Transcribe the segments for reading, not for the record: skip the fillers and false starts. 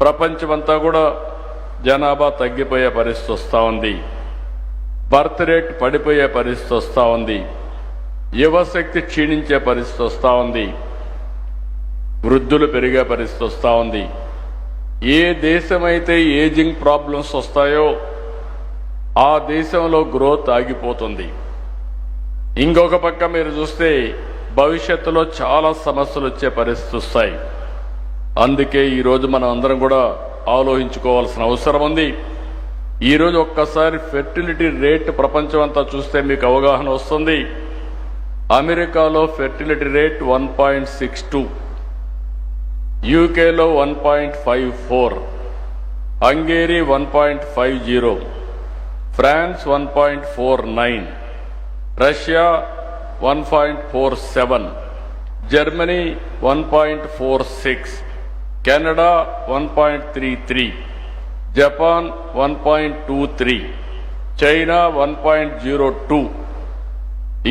ప్రపంచమంతా కూడా జనాభా తగ్గిపోయే పరిస్థితి వస్తూ ఉంది. బర్త్ రేట్ పడిపోయే పరిస్థితి వస్తూ ఉంది. యువశక్తి క్షీణించే పరిస్థితి వస్తూ ఉంది. వృద్ధులు పెరిగే పరిస్థితి వస్తూ ఉంది. ఏ దేశమైతే ఏజింగ్ ప్రాబ్లమ్స్ వస్తాయో ఆ దేశంలో గ్రోత్ ఆగిపోతుంది. ఇంకొక పక్క మీరు చూస్తే భవిష్యత్తులో చాలా సమస్యలు వచ్చే పరిస్థితి వస్తాయి. అందుకే ఈరోజు మనం అందరం కూడా ఆలోచించుకోవాల్సిన అవసరం ఉంది. ఈరోజు ఒక్కసారి ఫెర్టిలిటీ రేట్ ప్రపంచం అంతా చూస్తే మీకు అవగాహన వస్తుంది. అమెరికాలో ఫెర్టిలిటీ రేట్ 1.62, యూకేలో 1.54, Hungary 1.50, France 1.49, Russia 1.47, Germany 1.46, Canada 1.33, Japan 1.23, China 1.02,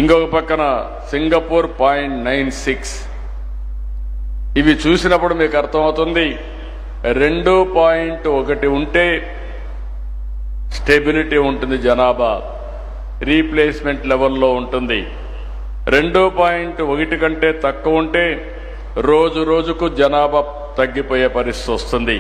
ఇంకొక పక్కన సింగపూర్ 0.96. ఇవి చూసినప్పుడు మీకు అర్థమవుతుంది 2.1 ఉంటే స్టెబిలిటీ ఉంటుంది, జనాభా రీప్లేస్మెంట్ లెవెల్లో ఉంటుంది. 2.1 కంటే తక్కువ ఉంటే రోజు రోజుకు జనాభా తగ్గిపోయే పరిస్థితి వస్తుంది.